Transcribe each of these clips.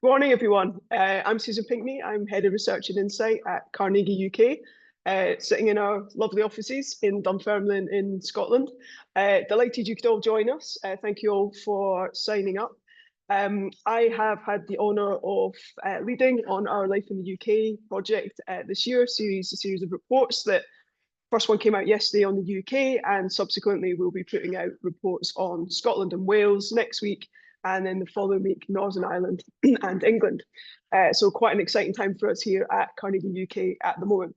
Morning, everyone. I'm Susan Pinkney. I'm Head of Research and Insight at Carnegie UK, sitting in our lovely offices in Dunfermline in Scotland. Delighted you could all join us. Thank you all for signing up. I have had the honour of leading on our Life in the UK project this year, a series of reports that first one came out yesterday on the UK, and subsequently we'll be putting out reports on Scotland and Wales next week, and then the following week, Northern Ireland and England. So quite an exciting time for us here at Carnegie UK at the moment.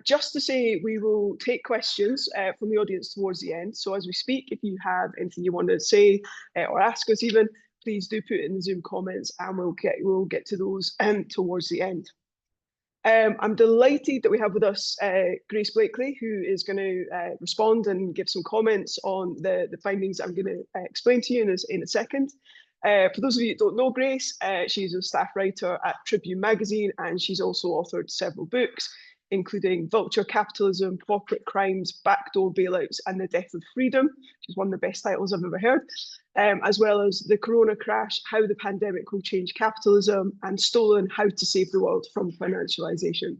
Just to say, we will take questions from the audience towards the end. So as we speak, if you have anything you want to say or ask us even, please do put it in the Zoom comments and we'll get to those towards the end. I'm delighted that we have with us Grace Blakeley, who is going to respond and give some comments on the findings I'm going to explain to you in a second. For those of you that don't know Grace, she's a staff writer at Tribune magazine, and she's also authored several books, including Vulture Capitalism, Corporate Crimes, Backdoor Bailouts, and the Death of Freedom, which is one of the best titles I've ever heard, as well as The Corona Crash, How the Pandemic Will Change Capitalism, and Stolen, How to Save the World from Financialization.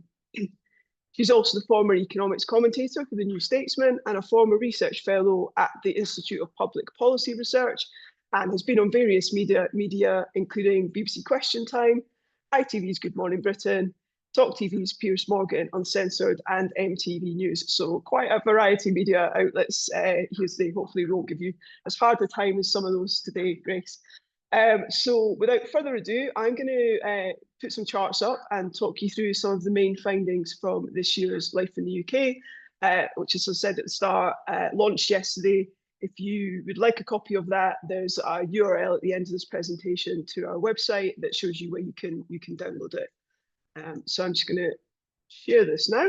She's also the former economics commentator for The New Statesman and a former research fellow at the Institute of Public Policy Research, and has been on various media including BBC Question Time, ITV's Good Morning Britain, Talk TV's Piers Morgan, Uncensored, and MTV News. So quite a variety of media outlets here today. Hopefully we won't give you as hard a time as some of those today, Grace. So without further ado, I'm going to put some charts up and talk you through some of the main findings from this year's Life in the UK, which, as I said at the start, launched yesterday. If you would like a copy of that, there's a URL at the end of this presentation to our website that shows you where you can download it. So I'm just going to share this now.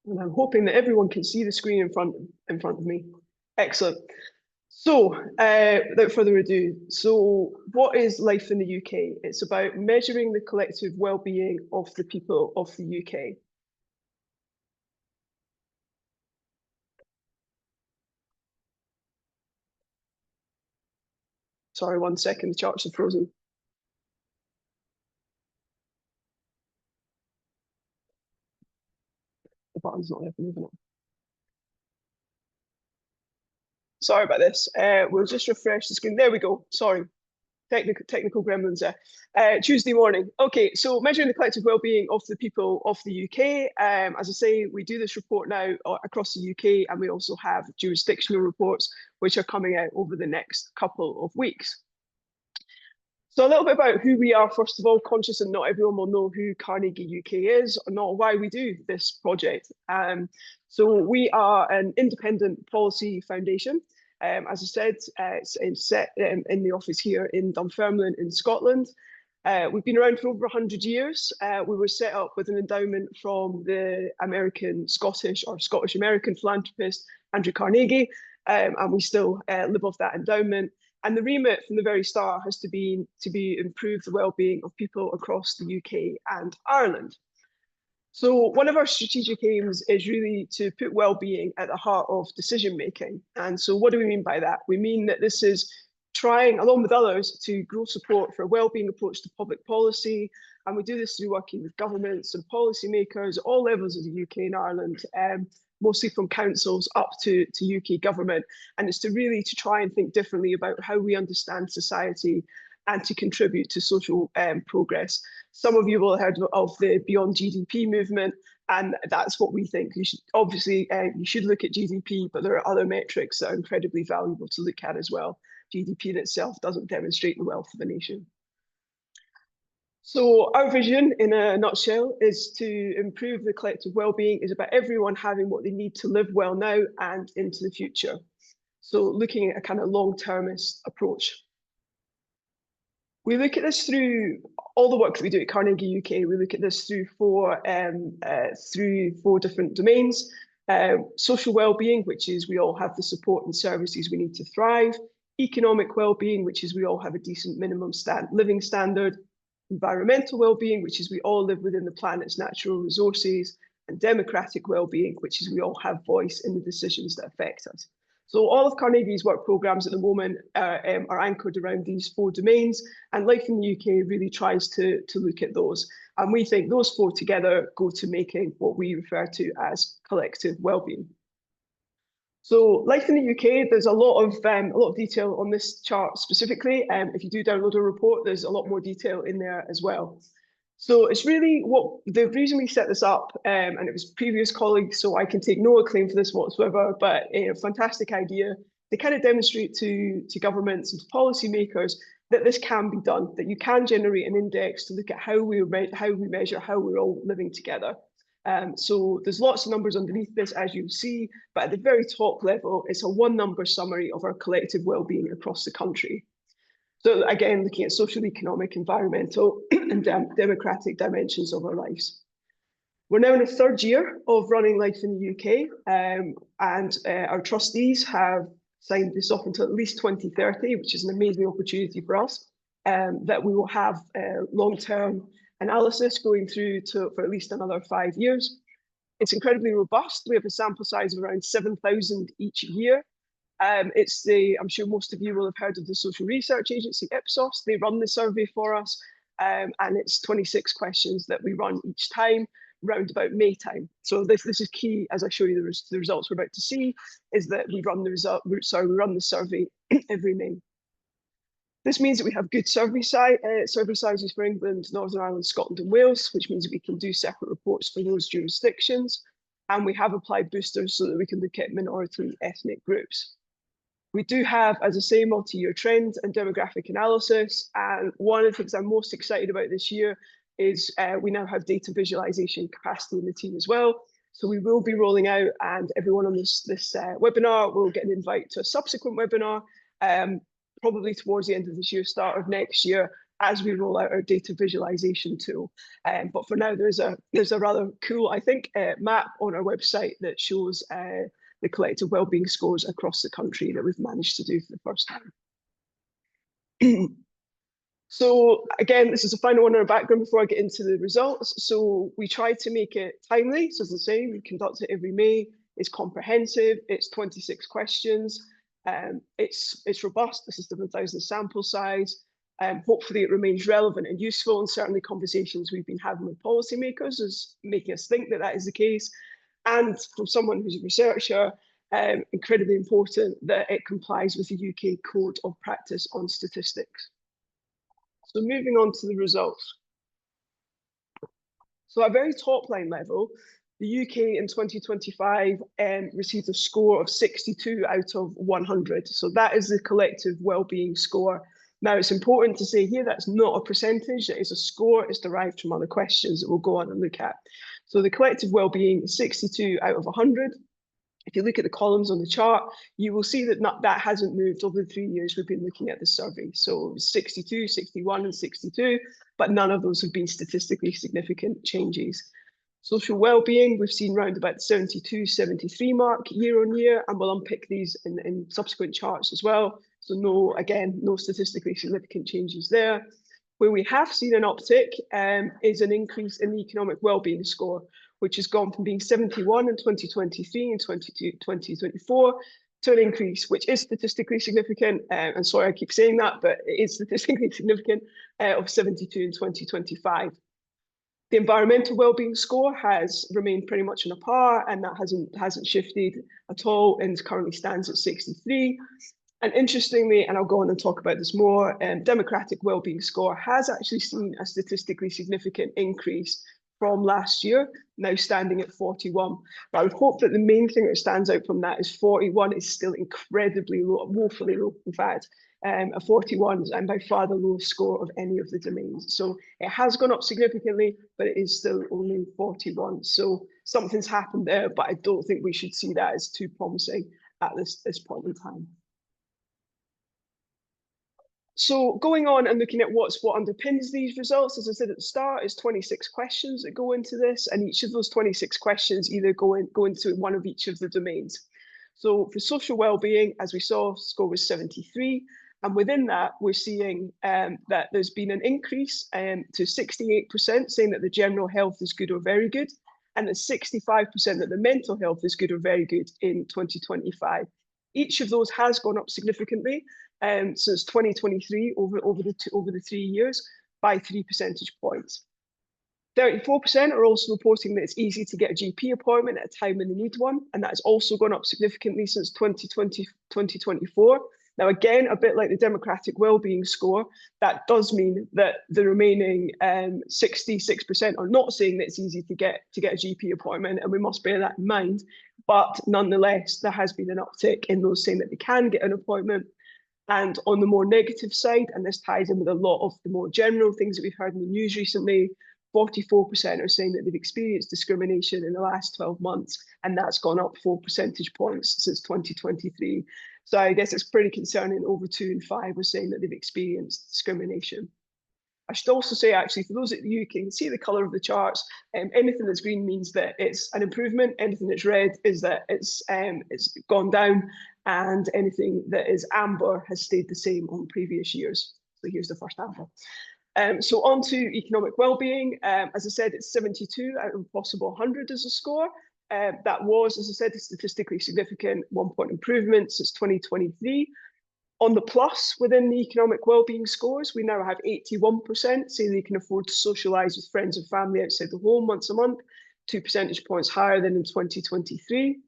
And I'm hoping that everyone can see the screen in front of me. Excellent. So without further ado, so what is Life in the UK? It's about measuring the collective well-being of the people of the UK. Sorry, 1 second, the charts are frozen. The button's not moving it. Sorry about this. We'll just refresh the screen. There we go. Sorry. Technical gremlins there. Tuesday morning. Okay, so measuring the collective well-being of the people of the UK. As I say, we do this report now across the UK, and we also have jurisdictional reports which are coming out over the next couple of weeks. So a little bit about who we are, first of all, conscious that not everyone will know who Carnegie UK is, or not why we do this project. So we are an independent policy foundation. As I said, it's set in the office here in Dunfermline in Scotland. We've been around for over 100 years. We were set up with an endowment from the Scottish-American philanthropist Andrew Carnegie, and we still live off that endowment. And the remit from the very start has to be improve the well-being of people across the UK and Ireland. So one of our strategic aims is really to put well-being at the heart of decision-making. And so what do we mean by that? We mean that this is trying, along with others, to grow support for a well-being approach to public policy. And we do this through working with governments and policymakers at all levels of the UK and Ireland, mostly from councils up to UK government. And it's to try and think differently about how we understand society and to contribute to social progress. Some of you will have heard of the Beyond GDP movement, and that's what we think. You should obviously you should look at GDP, but there are other metrics that are incredibly valuable to look at as well. GDP in itself doesn't demonstrate the wealth of a nation. So our vision, in a nutshell, is to improve the collective well-being. Is about everyone having what they need to live well now and into the future. So looking at a kind of long-termist approach. We look at this through all the work that we do at Carnegie UK. We look at this through four different domains. Social well-being, which is we all have the support and services we need to thrive. Economic well-being, which is we all have a decent minimum living standard. Environmental well-being, which is we all live within the planet's natural resources. And democratic well-being, which is we all have voice in the decisions that affect us. So all of Carnegie's work programmes at the moment are anchored around these 4 domains, and Life in the UK really tries to look at those. And we think those 4 together go to making what we refer to as collective wellbeing. So Life in the UK, there's a lot of detail on this chart specifically. If you do download a report, there's a lot more detail in there as well. So it's really the reason we set this up, and it was previous colleagues, so I can take no acclaim for this whatsoever, but a fantastic idea to kind of demonstrate to governments and to policymakers that this can be done, that you can generate an index to look at how we measure how we're all living together. So there's lots of numbers underneath this, as you'll see, but at the very top level, it's a 1-number summary of our collective well-being across the country. So again, looking at social, economic, environmental, and democratic dimensions of our lives. We're now in the 3rd year of running Life in the UK, and our trustees have signed this off until at least 2030, which is an amazing opportunity for us, that we will have long-term analysis going through for at least another 5 years. It's incredibly robust. We have a sample size of around 7,000 each year. I'm sure most of you will have heard of the social research agency Ipsos. They run the survey for us, and it's 26 questions that we run each time, round about May time. So this is key as I show you the results we're about to see, is that we run the survey every May. This means that we have good survey sizes for England, Northern Ireland, Scotland and Wales, which means we can do separate reports for those jurisdictions. And we have applied boosters so that we can look at minority ethnic groups. We do have, as I say, multi-year trend and demographic analysis. And one of the things I'm most excited about this year is we now have data visualization capacity in the team as well. So we will be rolling out, and everyone on this webinar will get an invite to a subsequent webinar, probably towards the end of this year, start of next year, as we roll out our data visualization tool. But for now, there's a rather cool, I think, map on our website that shows the collective wellbeing scores across the country that we've managed to do for the first time. So again, this is the final one in our background before I get into the results. So we try to make it timely. So as I say, we conduct it every May. It's comprehensive. It's 26 questions. It's robust. This is the 7,000 sample size. Hopefully it remains relevant and useful, and certainly conversations we've been having with policymakers is making us think that that is the case. And from someone who's a researcher, incredibly important that it complies with the UK Code of Practice on Statistics. So moving on to the results. So at a very top line level, the UK in 2025 received a score of 62 out of 100. So that is the collective wellbeing score. Now, it's important to say here that's not a percentage, that is a score. It's derived from other questions that we'll go on and look at. So the collective wellbeing is 62 out of 100. If you look at the columns on the chart, you will see that that hasn't moved over the 3 years we've been looking at the survey. So it was 62, 61 and 62, but none of those have been statistically significant changes. Social wellbeing, we've seen round about the 72, 73 mark year on year, and we'll unpick these in subsequent charts as well. So no statistically significant changes there. Where we have seen an uptick is an increase in the economic wellbeing score, which has gone from being 71 in 2023 and 2024 to an increase, which is statistically significant. And sorry, I keep saying that, but it is statistically significant, of 72 in 2025. The environmental wellbeing score has remained pretty much on a par, and that hasn't shifted at all, and currently stands at 63. And interestingly, and I'll go on and talk about this more, democratic wellbeing score has actually seen a statistically significant increase from last year, now standing at 41. But I would hope that the main thing that stands out from that is 41 is still incredibly low, woefully low, in fact. A 41 is by far the lowest score of any of the domains. So it has gone up significantly, but it is still only 41. So something's happened there, but I don't think we should see that as too promising at this point in time. So going on and looking at what underpins these results, as I said at the start, is 26 questions that go into this, and each of those 26 questions either go into one of each of the domains. So for social wellbeing, as we saw, score was 73, and within that, we're seeing that there's been an increase to 68%, saying that the general health is good or very good, and that 65% that the mental health is good or very good in 2025. Each of those has gone up significantly since 2023 over the 3 years by 3 percentage points. 34% are also reporting that it's easy to get a GP appointment at a time when they need one, and that has also gone up significantly since 2024. Now, again, a bit like the democratic well-being score, that does mean that the remaining 66% are not saying that it's easy to get a GP appointment, and we must bear that in mind. But nonetheless, there has been an uptick in those saying that they can get an appointment. And on the more negative side, and this ties in with a lot of the more general things that we've heard in the news recently, 44% are saying that they've experienced discrimination in the last 12 months, and that's gone up 4 percentage points since 2023. So I guess it's pretty concerning. Over 2 in 5 are saying that they've experienced discrimination. I should also say, actually, for those at you can see the colour of the charts. Anything that's green means that it's an improvement. Anything that's red is that it's gone down, and anything that is amber has stayed the same on previous years. So here's the first amber. So on to economic well-being. As I said, it's 72 out of a possible 100 as a score. That was, as I said, a statistically significant 1-point improvement since 2023. On the plus within the economic well-being scores, we now have 81% say they can afford to socialise with friends and family outside the home once a month, 2 percentage points higher than in 2023.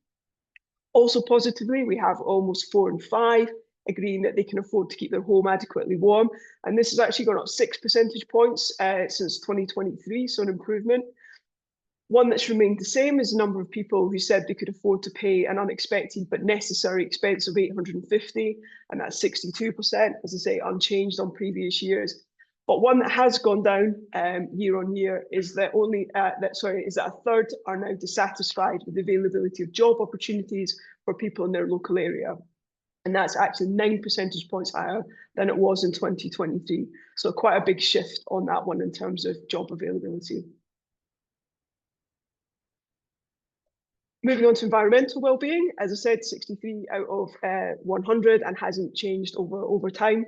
Also positively, we have almost 4 in 5 agreeing that they can afford to keep their home adequately warm. And this has actually gone up 6 percentage points since 2023, so an improvement. One that's remained the same is the number of people who said they could afford to pay an unexpected but necessary expense of $850, and that's 62%, as I say, unchanged on previous years. But one that has gone down year on year is that a third are now dissatisfied with the availability of job opportunities for people in their local area. And that's actually 9 percentage points higher than it was in 2023. So quite a big shift on that one in terms of job availability. Moving on to environmental well-being, as I said, 63 out of 100 and hasn't changed over time.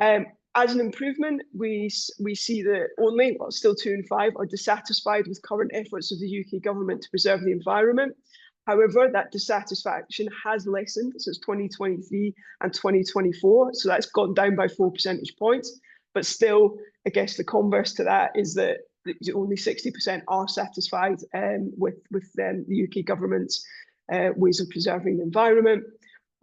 As an improvement, we see that only, well, still 2 in 5 are dissatisfied with current efforts of the UK government to preserve the environment. However, that dissatisfaction has lessened since 2023 and 2024, so that's gone down by 4 percentage points. But still, I guess the converse to that is that only 60% are satisfied with the UK government's ways of preserving the environment.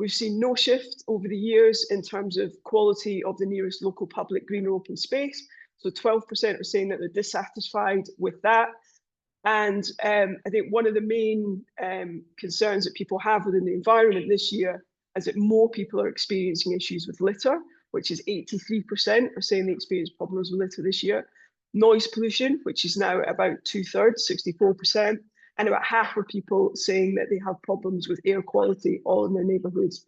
We've seen no shift over the years in terms of quality of the nearest local public green or open space. So 12% are saying that they're dissatisfied with that. And I think one of the main concerns that people have within the environment this year is that more people are experiencing issues with litter, which is 83% are saying they experience problems with litter this year. Noise pollution, which is now about 2/3, 64%, and about half of people saying that they have problems with air quality all in their neighbourhoods.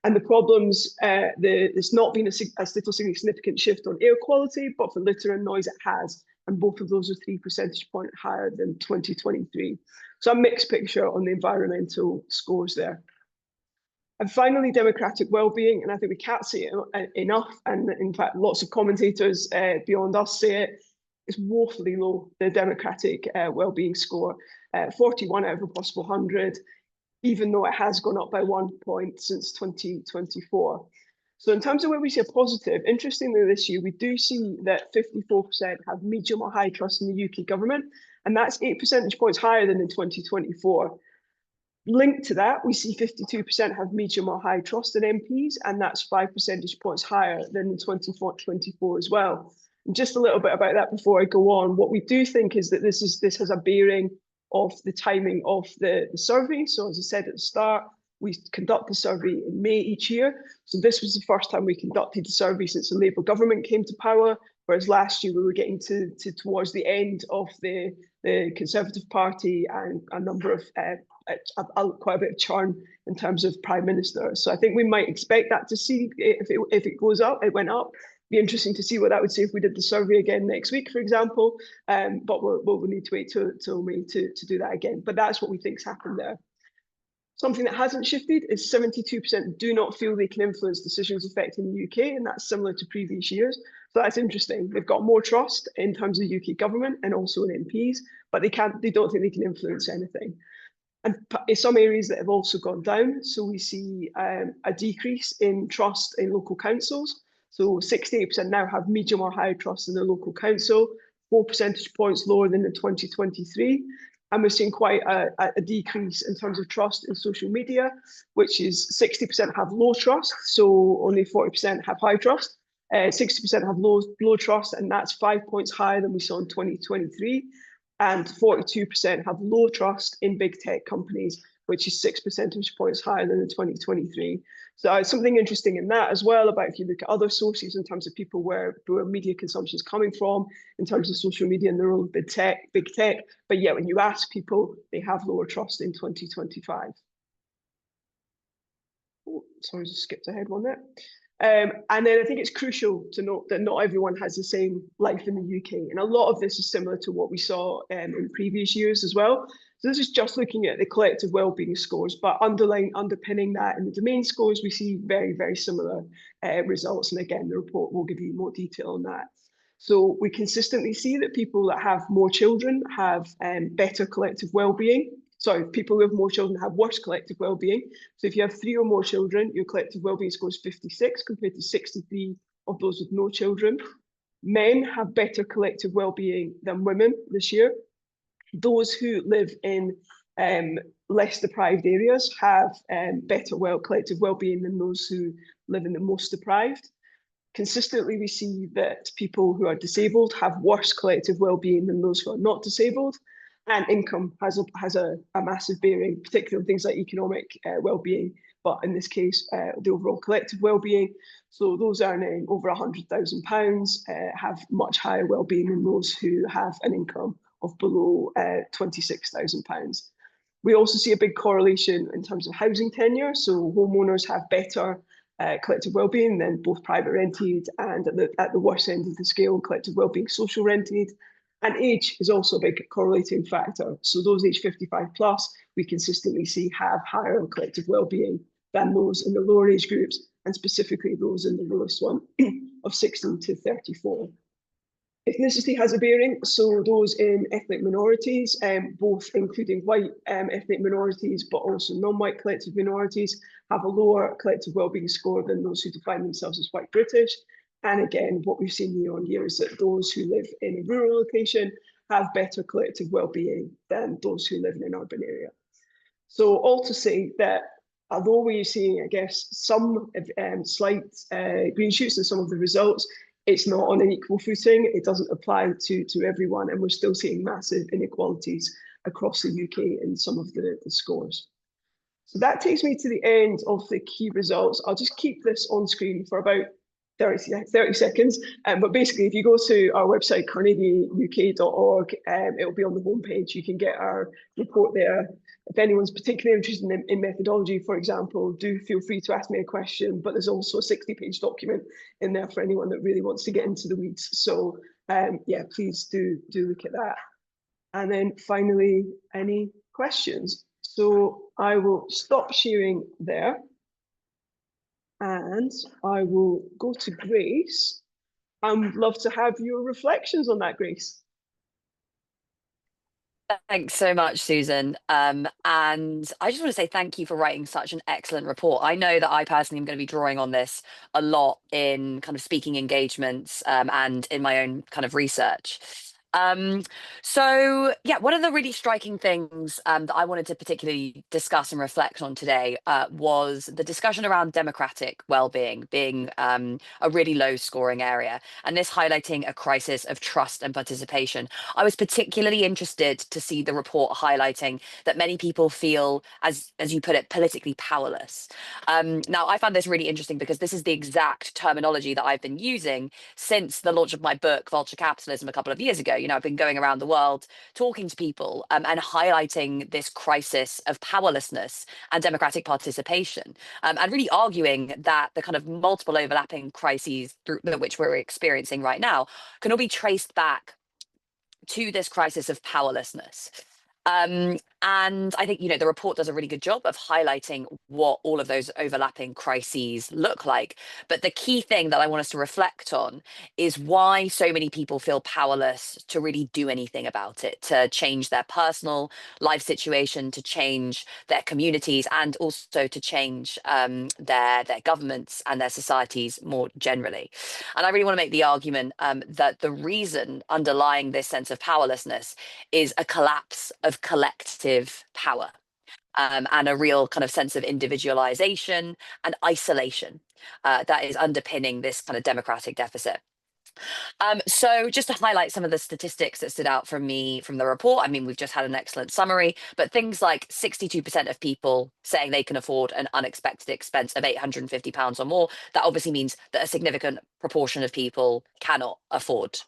And the problems, there's not been a statistically significant shift on air quality, but for litter and noise it has. And both of those are 3 percentage points higher than 2023. So a mixed picture on the environmental scores there. And finally, democratic well-being, and I think we can't say it enough, and in fact, lots of commentators beyond us say it, is woefully low, the democratic well-being score, 41 out of a possible 100, even though it has gone up by 1 point since 2024. So in terms of where we see a positive, interestingly this year, we do see that 54% have medium or high trust in the UK government, and that's 8 percentage points higher than in 2024. Linked to that, we see 52% have medium or high trust in MPs, and that's 5 percentage points higher than in 2024 as well. And just a little bit about that before I go on. What we do think is that this has a bearing of the timing of the survey. So as I said at the start, we conduct the survey in May each year. So this was the first time we conducted the survey since the Labour government came to power, whereas last year we were getting towards the end of the Conservative Party and a number of quite a bit of churn in terms of Prime Minister. So I think we might expect that to see if it goes up, it went up. Be interesting to see what that would say if we did the survey again next week, for example. But we'll need to wait till May to do that again. But that's what we think's happened there. Something that hasn't shifted is 72% do not feel they can influence decisions affecting the UK, and that's similar to previous years. So that's interesting. They've got more trust in terms of UK government and also in MPs, but they don't think they can influence anything. And in some areas that have also gone down. So we see a decrease in trust in local councils. So 68% now have medium or high trust in the local council, 4 percentage points lower than in 2023. And we're seeing quite a decrease in terms of trust in social media, which is 60% have low trust, so only 40% have high trust. 60% have low trust, and that's 5 points higher than we saw in 2023. And 42% have low trust in big tech companies, which is 6 percentage points higher than in 2023. So something interesting in that as well, about if you look at other sources in terms of people where media consumption is coming from, in terms of social media and the role of big tech. But yet when you ask people, they have lower trust in 2025. Oh, sorry, I just skipped ahead one there. And then I think it's crucial to note that not everyone has the same life in the UK. And a lot of this is similar to what we saw in previous years as well. So this is just looking at the collective wellbeing scores, but underpinning that in the domain scores, we see very, very similar results. And again, the report will give you more detail on that. So we consistently see that people that have more children have better collective wellbeing. Sorry, people who have more children have worse collective wellbeing. So if you have 3 or more children, your collective wellbeing score is 56 compared to 63 of those with no children. Men have better collective wellbeing than women this year. Those who live in less deprived areas have better collective wellbeing than those who live in the most deprived. Consistently, we see that people who are disabled have worse collective well-being than those who are not disabled, and income has a massive bearing, particularly on things like economic well-being, but in this case, the overall collective well-being. So those earning over £100,000 have much higher well-being than those who have an income of below £26,000. We also see a big correlation in terms of housing tenure. So homeowners have better collective wellbeing than both private rented and at the worst end of the scale, collective wellbeing social rented. And age is also a big correlating factor. So those age 55 plus, we consistently see have higher collective wellbeing than those in the lower age groups, and specifically those in the lowest one of 16 to 34. Ethnicity has a bearing, so those in ethnic minorities, both including white ethnic minorities, but also non-white collective minorities, have a lower collective wellbeing score than those who define themselves as white British. And again, what we've seen year on year is that those who live in a rural location have better collective wellbeing than those who live in an urban area. So all to say that although we're seeing, I guess, some slight green shoots in some of the results, it's not on an equal footing. It doesn't apply to everyone, and we're still seeing massive inequalities across the UK in some of the scores. So that takes me to the end of the key results. I'll just keep this on screen for about 30 seconds. But basically, if you go to our website, carnegieuk.org, it'll be on the homepage. You can get our report there. If anyone's particularly interested in methodology, for example, do feel free to ask me a question, but there's also a 60-page document in there for anyone that really wants to get into the weeds. So yeah, please do look at that. And then finally, any questions? So I will stop sharing there. And I will go to Grace. I would love to have your reflections on that, Grace. Thanks so much, Susan. And I just want to say thank you for writing such an excellent report. I know that I personally am going to be drawing on this a lot in kind of speaking engagements and in my own kind of research. So yeah, one of the really striking things that I wanted to particularly discuss and reflect on today was the discussion around democratic well-being being a really low scoring area, and this highlighting a crisis of trust and participation. I was particularly interested to see the report highlighting that many people feel, as you put it, politically powerless. Now, I found this really interesting because this is the exact terminology that I've been using since the launch of my book, Vulture Capitalism, a couple of years ago. You know, I've been going around the world talking to people and highlighting this crisis of powerlessness and democratic participation, and really arguing that the kind of multiple overlapping crises which we're experiencing right now can all be traced back to this crisis of powerlessness. And I think, the report does a really good job of highlighting what all of those overlapping crises look like. But the key thing that I want us to reflect on is why so many people feel powerless to really do anything about it, to change their personal life situation, to change their communities, and also to change their governments and their societies more generally. And I really want to make the argument that the reason underlying this sense of powerlessness is a collapse of collective power. And a real kind of sense of individualization and isolation that is underpinning this kind of democratic deficit. So just to highlight some of the statistics that stood out from me from the report, I mean, we've just had an excellent summary, but things like 62% of people saying they can afford an unexpected expense of £850 or more, that obviously means that a significant proportion of people cannot afford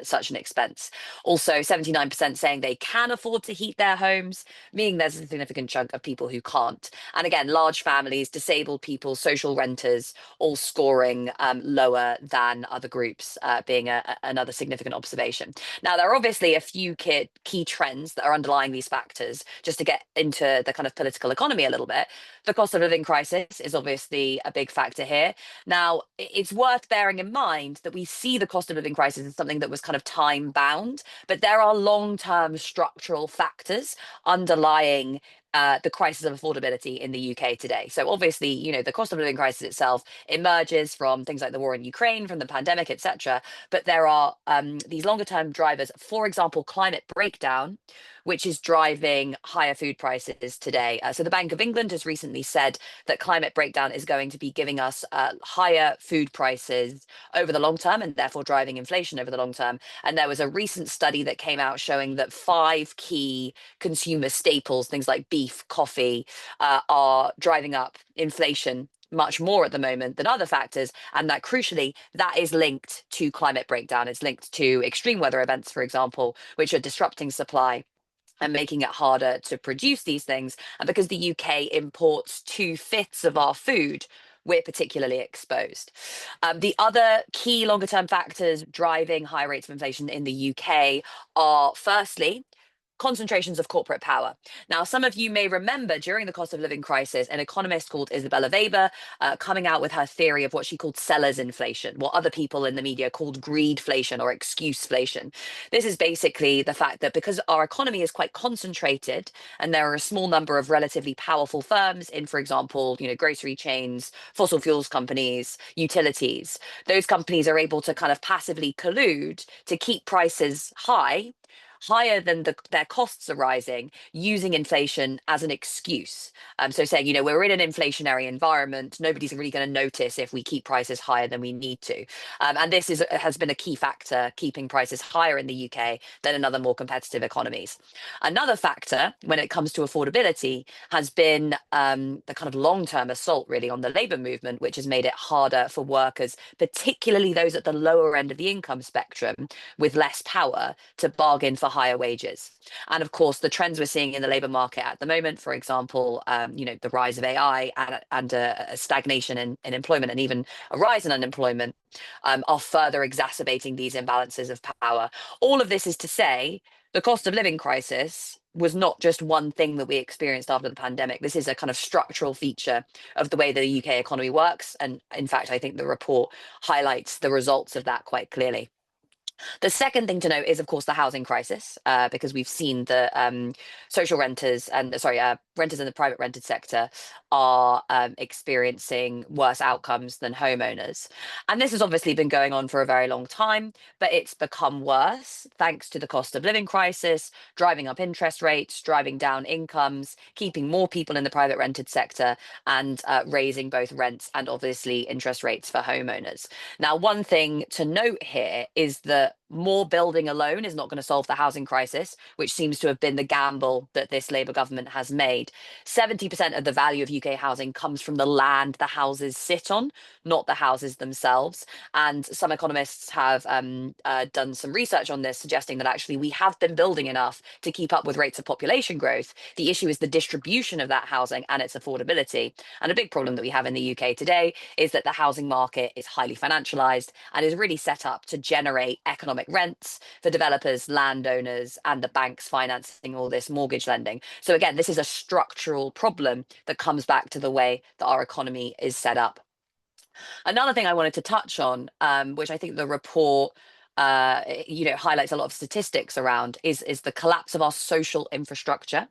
such an expense. Also, 79% saying they can afford to heat their homes, meaning there's a significant chunk of people who can't. And again, large families, disabled people, social renters, all scoring lower than other groups, being another significant observation. Now, there are obviously a few key trends that are underlying these factors. Just to get into the kind of political economy a little bit, the cost of living crisis is obviously a big factor here. Now, it's worth bearing in mind that we see the cost of living crisis as something that was kind of time bound, but there are long-term structural factors underlying the crisis of affordability in the UK today. So obviously, the cost of living crisis itself emerges from things like the war in Ukraine, from the pandemic, etc. But there are these longer term drivers, for example, climate breakdown, which is driving higher food prices today. So the Bank of England has recently said that climate breakdown is going to be giving us higher food prices over the long term, and therefore driving inflation over the long term. And there was a recent study that came out showing that 5 key consumer staples, things like beef, coffee, are driving up inflation much more at the moment than other factors, and that crucially that is linked to climate breakdown. It's linked to extreme weather events, for example, which are disrupting supply and making it harder to produce these things. And because the UK imports 2/5 of our food, we're particularly exposed. The other key longer term factors driving high rates of inflation in the UK are, firstly, concentrations of corporate power. Now, some of you may remember during the cost of living crisis, an economist called Isabella Weber coming out with her theory of what she called seller's inflation, what other people in the media called greedflation or excuseflation. This is basically the fact that because our economy is quite concentrated and there are a small number of relatively powerful firms in, for example, grocery chains, fossil fuels companies, utilities, those companies are able to kind of passively collude to keep prices higher than their costs are rising, using inflation as an excuse. So saying, we're in an inflationary environment, nobody's really going to notice if we keep prices higher than we need to. And this has been a key factor keeping prices higher in the UK than in other more competitive economies. Another factor when it comes to affordability has been the kind of long-term assault really on the labour movement, which has made it harder for workers, particularly those at the lower end of the income spectrum with less power, to bargain for higher wages. And of course, the trends we're seeing in the labour market at the moment, for example, the rise of AI and a stagnation in employment and even a rise in unemployment are further exacerbating these imbalances of power. All of this is to say, the cost of living crisis was not just one thing that we experienced after the pandemic. This is a kind of structural feature of the way the UK economy works. And in fact, I think the report highlights the results of that quite clearly. The second thing to note is, of course, the housing crisis, because we've seen the social renters and renters in the private rented sector are experiencing worse outcomes than homeowners. And this has obviously been going on for a very long time, but it's become worse thanks to the cost of living crisis, driving up interest rates, driving down incomes, keeping more people in the private rented sector, and raising both rents and obviously interest rates for homeowners. Now, one thing to note here is that more building alone is not going to solve the housing crisis, which seems to have been the gamble that this Labour government has made. 70% of the value of UK housing comes from the land the houses sit on, not the houses themselves. And some economists have done some research on this, suggesting that actually we have been building enough to keep up with rates of population growth. The issue is the distribution of that housing and its affordability. And a big problem that we have in the UK today is that the housing market is highly financialised and is really set up to generate economic economic rents for developers, landowners, and the banks financing all this mortgage lending. So again, this is a structural problem that comes back to the way that our economy is set up. Another thing I wanted to touch on, which I think the report highlights a lot of statistics around, is the collapse of our social infrastructure,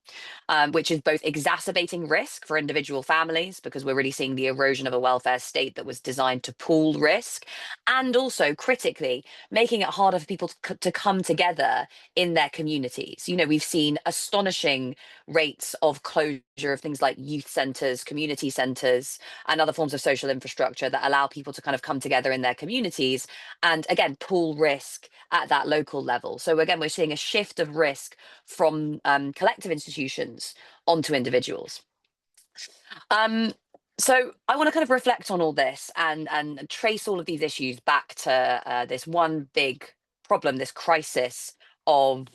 which is both exacerbating risk for individual families, because we're really seeing the erosion of a welfare state that was designed to pool risk, and also critically making it harder for people to come together in their communities. We've seen astonishing rates of closure of things like youth centres, community centres, and other forms of social infrastructure that allow people to kind of come together in their communities and again pool risk at that local level. So again, we're seeing a shift of risk from collective institutions onto individuals. So I want to kind of reflect on all this and trace all of these issues back to this one big problem, this crisis of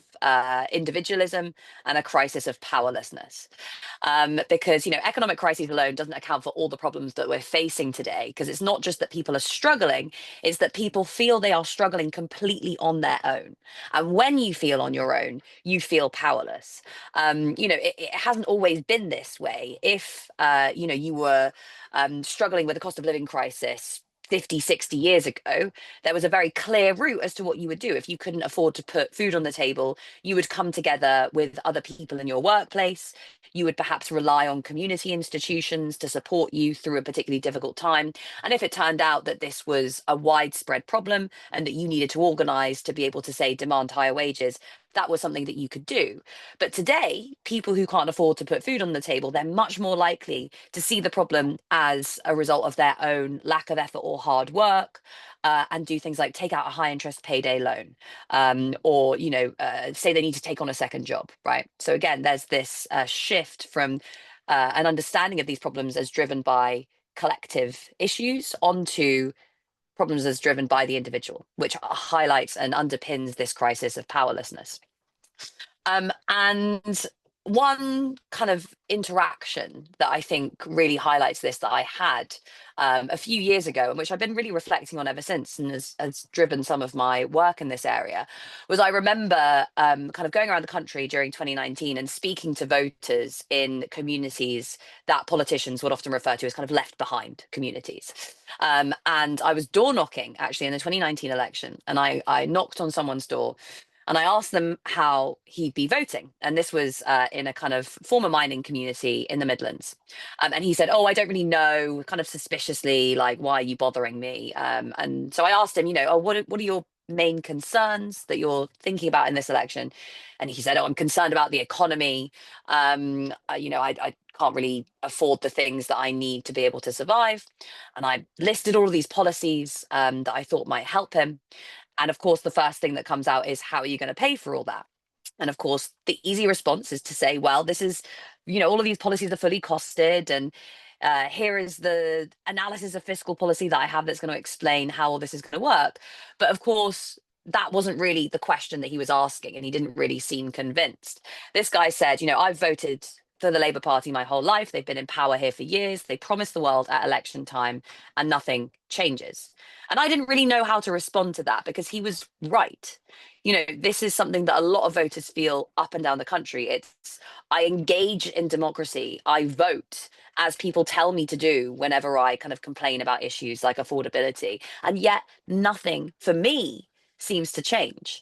individualism and a crisis of powerlessness. Because economic crises alone doesn't account for all the problems that we're facing today, because it's not just that people are struggling, it's that people feel they are struggling completely on their own. And when you feel on your own, you feel powerless. It hasn't always been this way. If you were struggling with the cost of living crisis 50, 60 years ago, there was a very clear route as to what you would do. If you couldn't afford to put food on the table, you would come together with other people in your workplace. You would perhaps rely on community institutions to support you through a particularly difficult time. And if it turned out that this was a widespread problem and that you needed to organize to be able to, say, demand higher wages, that was something that you could do. But today, people who can't afford to put food on the table, they're much more likely to see the problem as a result of their own lack of effort or hard work, and do things like take out a high interest payday loan, or say they need to take on a second job, right? So again, there's this shift from an understanding of these problems as driven by collective issues onto problems as driven by the individual, which highlights and underpins this crisis of powerlessness. And one kind of interaction that I think really highlights this that I had a few years ago, and which I've been really reflecting on ever since, and has driven some of my work in this area, was I remember kind of going around the country during 2019 and speaking to voters in communities that politicians would often refer to as kind of left behind communities. And I was door knocking actually in the 2019 election, and I knocked on someone's door. And I asked them how he'd be voting. And this was in a kind of former mining community in the Midlands. And he said, "Oh, I don't really know," kind of suspiciously, like, "Why are you bothering me?" And so I asked him, "Oh, what are your main concerns that you're thinking about in this election?" And he said, "Oh, I'm concerned about the economy. I can't really afford the things that I need to be able to survive." And I listed all of these policies that I thought might help him. And of course, the first thing that comes out is, how are you going to pay for all that? And of course, the easy response is to say, well, this is, all of these policies are fully costed. And here is the analysis of fiscal policy that I have that's going to explain how all this is going to work. But of course, that wasn't really the question that he was asking, and he didn't really seem convinced. This guy said, "I've voted for the Labour Party my whole life. They've been in power here for years. They promise the world at election time, and nothing changes." And I didn't really know how to respond to that, because he was right. This is something that a lot of voters feel up and down the country. It's, I engage in democracy. I vote as people tell me to do whenever I kind of complain about issues like affordability. And yet nothing for me seems to change.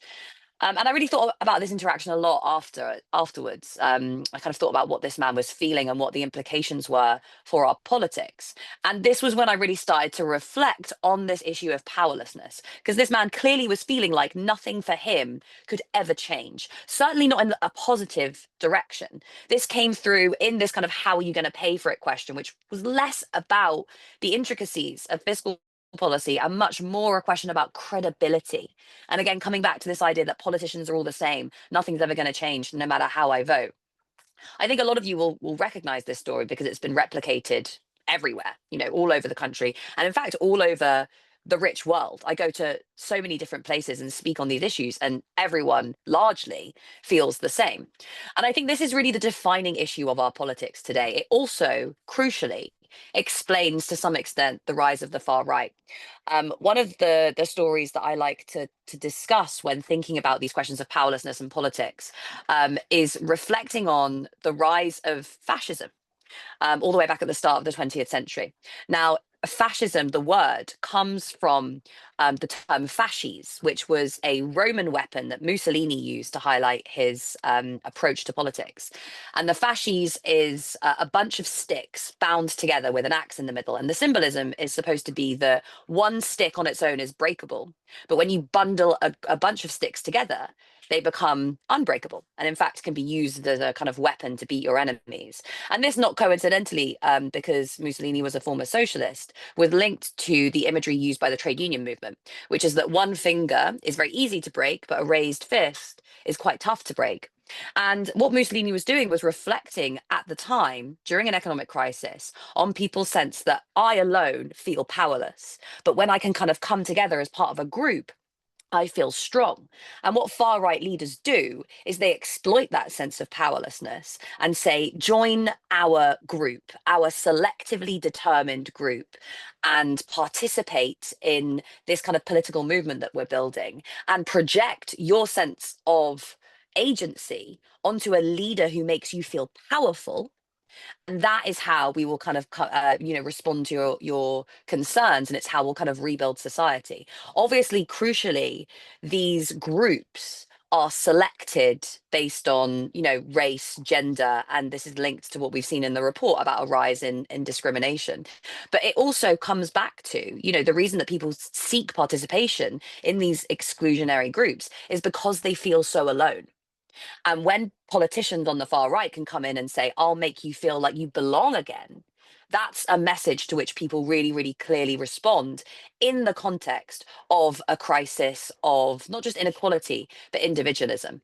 And I really thought about this interaction a lot afterwards. I kind of thought about what this man was feeling and what the implications were for our politics. And this was when I really started to reflect on this issue of powerlessness, because this man clearly was feeling like nothing for him could ever change, certainly not in a positive direction. This came through in this kind of how are you going to pay for it question, which was less about the intricacies of fiscal policy and much more a question about credibility. And again, coming back to this idea that politicians are all the same, nothing's ever going to change no matter how I vote. I think a lot of you will recognize this story because it's been replicated everywhere, all over the country, and in fact all over the rich world. I go to so many different places and speak on these issues, and everyone largely feels the same. And I think this is really the defining issue of our politics today. It also, crucially, explains to some extent the rise of the far right. One of the stories that I like to discuss when thinking about these questions of powerlessness and politics is reflecting on the rise of fascism all the way back at the start of the 20th century. Now, fascism, the word, comes from the term fasces, which was a Roman weapon that Mussolini used to highlight his approach to politics. And the fasces is a bunch of sticks bound together with an axe in the middle. And the symbolism is supposed to be that one stick on its own is breakable, but when you bundle a bunch of sticks together, they become unbreakable, and in fact can be used as a kind of weapon to beat your enemies. And this, not coincidentally, because Mussolini was a former socialist, was linked to the imagery used by the trade union movement, which is that one finger is very easy to break, but a raised fist is quite tough to break. And what Mussolini was doing was reflecting at the time, during an economic crisis, on people's sense that I alone feel powerless. But when I can kind of come together as part of a group, I feel strong. And what far right leaders do is they exploit that sense of powerlessness and say, join our group, our selectively determined group, and participate in this kind of political movement that we're building, and project your sense of agency onto a leader who makes you feel powerful. And that is how we will kind of respond to your concerns, and it's how we'll kind of rebuild society. Obviously, crucially, these groups are selected based on race, gender, and this is linked to what we've seen in the report about a rise in discrimination. But it also comes back to the reason that people seek participation in these exclusionary groups is because they feel so alone. And when politicians on the far right can come in and say, I'll make you feel like you belong again, that's a message to which people really, really clearly respond in the context of a crisis of not just inequality, but individualism.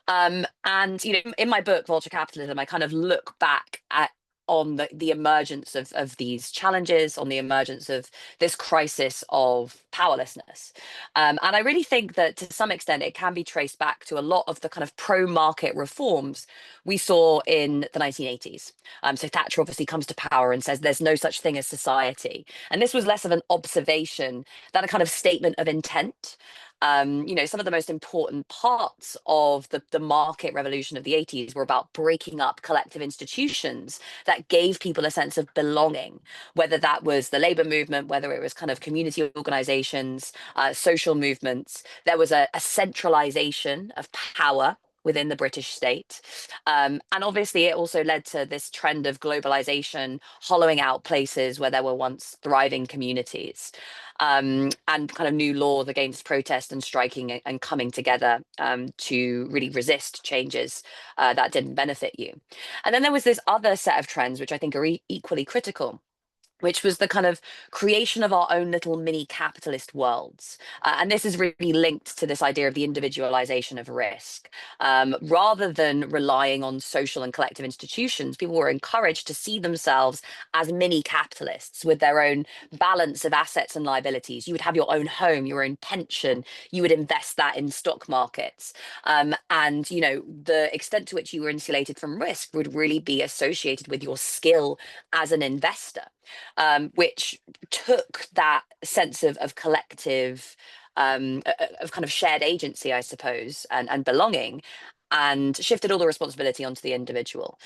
And in my book, Vulture Capitalism, I kind of look back at on the emergence of these challenges, on the emergence of this crisis of powerlessness. And I really think that to some extent it can be traced back to a lot of the kind of pro-market reforms we saw in the 1980s. So Thatcher obviously comes to power and says there's no such thing as society. And this was less of an observation than a kind of statement of intent. Some of the most important parts of the market revolution of the 80s were about breaking up collective institutions that gave people a sense of belonging, whether that was the labor movement, whether it was kind of community organizations, social movements. There was a centralization of power within the British state. And obviously, it also led to this trend of globalization, hollowing out places where there were once thriving communities, and kind of new laws against protest and striking and coming together to really resist changes that didn't benefit you. And then there was this other set of trends, which I think are equally critical, which was the kind of creation of our own little mini capitalist worlds. And this is really linked to this idea of the individualization of risk. Rather than relying on social and collective institutions, people were encouraged to see themselves as mini capitalists with their own balance of assets and liabilities. You would have your own home, your own pension, you would invest that in stock markets. And the extent to which you were insulated from risk would really be associated with your skill as an investor. Which took that sense of collective, of kind of shared agency, I suppose, and belonging, and shifted all the responsibility onto the individual,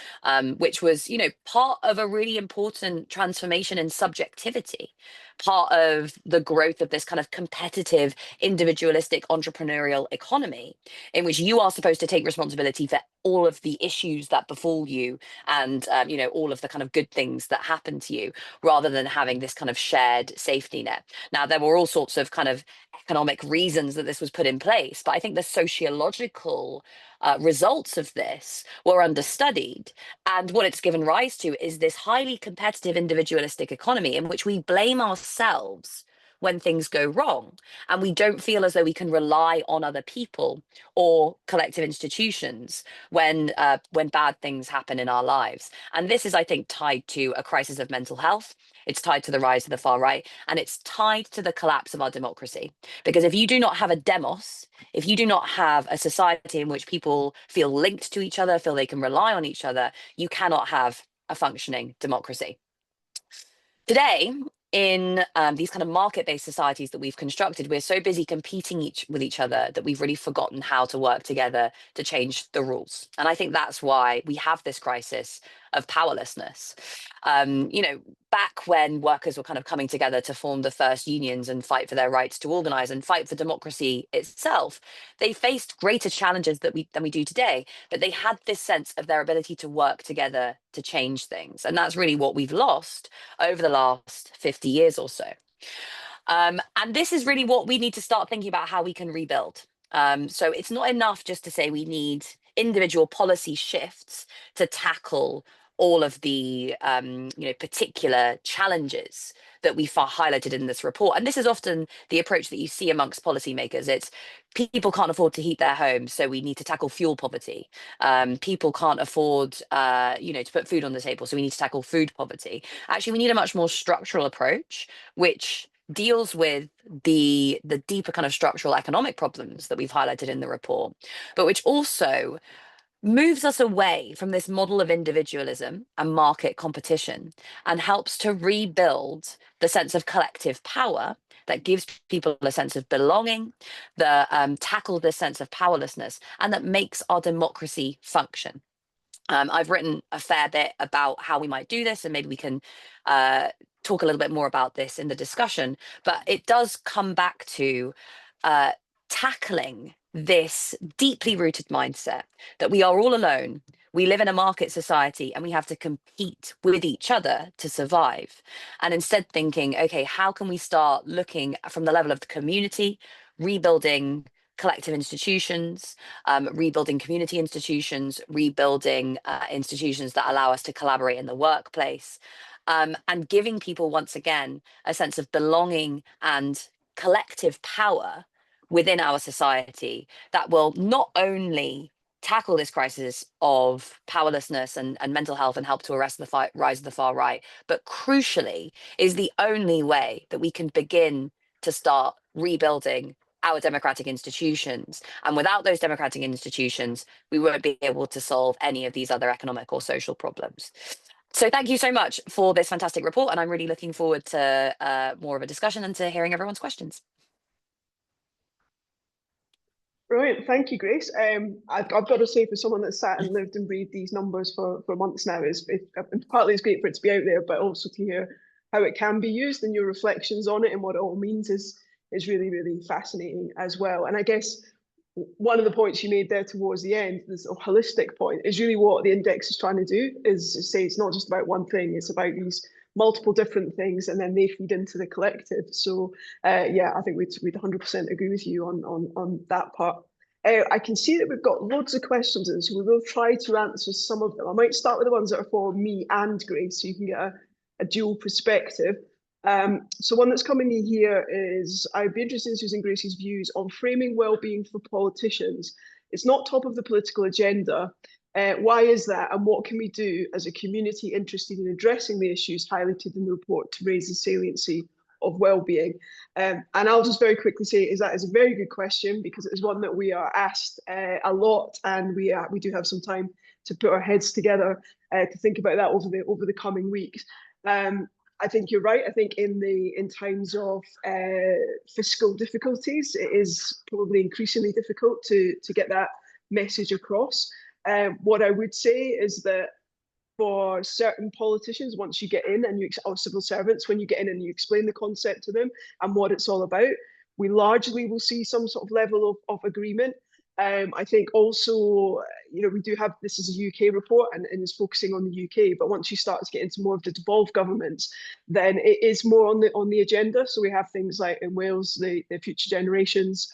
which was, part of a really important transformation in subjectivity, part of the growth of this kind of competitive, individualistic, entrepreneurial economy, in which you are supposed to take responsibility for all of the issues that befall you, and all of the kind of good things that happen to you, rather than having this kind of shared safety net. Now, there were all sorts of kind of economic reasons that this was put in place, but I think the sociological results of this were understudied. And what it's given rise to is this highly competitive individualistic economy in which we blame ourselves when things go wrong, and we don't feel as though we can rely on other people or collective institutions when bad things happen in our lives. And this is, I think, tied to a crisis of mental health. It's tied to the rise of the far right, and it's tied to the collapse of our democracy. Because if you do not have a demos, if you do not have a society in which people feel linked to each other, feel they can rely on each other, you cannot have a functioning democracy. Today, in these kind of market-based societies that we've constructed, we're so busy competing with each other that we've really forgotten how to work together to change the rules. And I think that's why we have this crisis of powerlessness. Back when workers were kind of coming together to form the first unions and fight for their rights to organize and fight for democracy itself, they faced greater challenges than we do today. But they had this sense of their ability to work together to change things. And that's really what we've lost over the last 50 years or so. And this is really what we need to start thinking about, how we can rebuild. So it's not enough just to say we need individual policy shifts to tackle all of the particular challenges that we highlighted in this report. And this is often the approach that you see amongst policymakers. It's people can't afford to heat their homes, so we need to tackle fuel poverty. People can't afford to put food on the table, so we need to tackle food poverty. Actually, we need a much more structural approach, which deals with the deeper kind of structural economic problems that we've highlighted in the report, but which also moves us away from this model of individualism and market competition and helps to rebuild the sense of collective power that gives people a sense of belonging, that tackle this sense of powerlessness, and that makes our democracy function. I've written a fair bit about how we might do this, and maybe we can talk a little bit more about this in the discussion, but it does come back to tackling this deeply rooted mindset that we are all alone, we live in a market society, and we have to compete with each other to survive. And instead thinking, okay, how can we start looking from the level of the community, rebuilding collective institutions, rebuilding community institutions, rebuilding institutions that allow us to collaborate in the workplace, and giving people, once again, a sense of belonging and collective power within our society that will not only tackle this crisis of powerlessness and mental health and help to arrest the rise of the far right, but crucially is the only way that we can begin to start rebuilding our democratic institutions. And without those democratic institutions, we won't be able to solve any of these other economic or social problems. So thank you so much for this fantastic report. And I'm really looking forward to more of a discussion and to hearing everyone's questions. Brilliant, thank you, Grace. I've got to say, for someone that's sat and lived and breathed these numbers for months now, partly it's great for it to be out there, but also to hear how it can be used and your reflections on it and what it all means is really, really fascinating as well. And I guess one of the points you made there towards the end, this sort of holistic point, is really what the index is trying to do, is say it's not just about one thing, it's about these multiple different things, and then they feed into the collective. So yeah, I think we'd 100% agree with you on that part. I can see that we've got loads of questions in, so we will try to answer some of them. I might start with the ones that are for me and Grace, so you can get a dual perspective. So one that's coming in here is, I'd be interested in Susan Grace's views on framing well-being for politicians. It's not top of the political agenda. Why is that, and what can we do as a community interested in addressing the issues highlighted in the report to raise the saliency of well-being? And I'll just very quickly say that is a very good question, because it is one that we are asked a lot, and we do have some time to put our heads together to think about that over the coming weeks. I think you're right. I think in times of fiscal difficulties, it is probably increasingly difficult to get that message across. What I would say is that for certain politicians, once you get in and or civil servants, when you get in and you explain the concept to them and what it's all about, we largely will see some sort of level of agreement. I think also, we do have, this is a UK report and is focusing on the UK, but once you start to get into more of the devolved governments, then it is more on the agenda. So we have things like in Wales, the Future Generations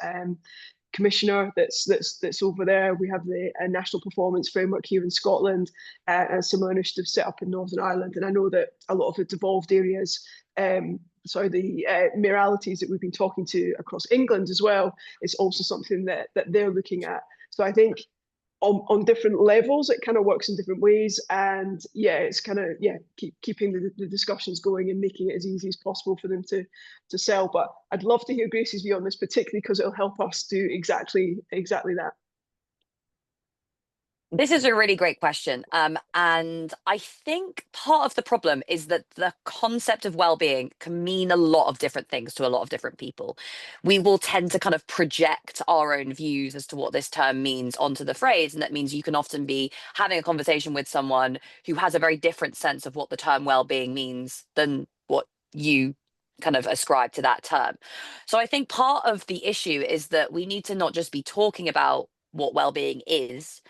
commissioner that's over there. We have the National Performance Framework here in Scotland, and a similar initiative set up in Northern Ireland. And I know that a lot of the devolved areas, the mayoralties that we've been talking to across England as well, is also something that they're looking at. So I think on different levels, it kind of works in different ways. And yeah, it's kind of, keeping the discussions going and making it as easy as possible for them to sell. But I'd love to hear Grace's view on this, particularly because it'll help us do exactly that. This is a really great question. And I think part of the problem is that the concept of well-being can mean a lot of different things to a lot of different people. We will tend to kind of project our own views as to what this term means onto the phrase. And that means you can often be having a conversation with someone who has a very different sense of what the term well-being means than what you kind of ascribe to that term. So I think part of the issue is that we need to not just be talking about what well-being is,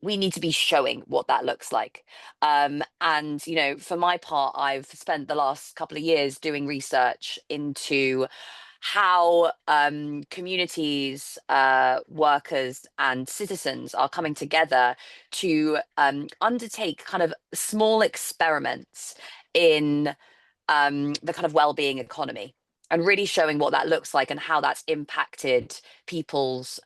we need to be showing what that looks like. And, you know, for my part, I've spent the last couple of years doing research into how communities, workers, and citizens are coming together to undertake kind of small experiments in the kind of well-being economy, and really showing what that looks like and how that's impacted people's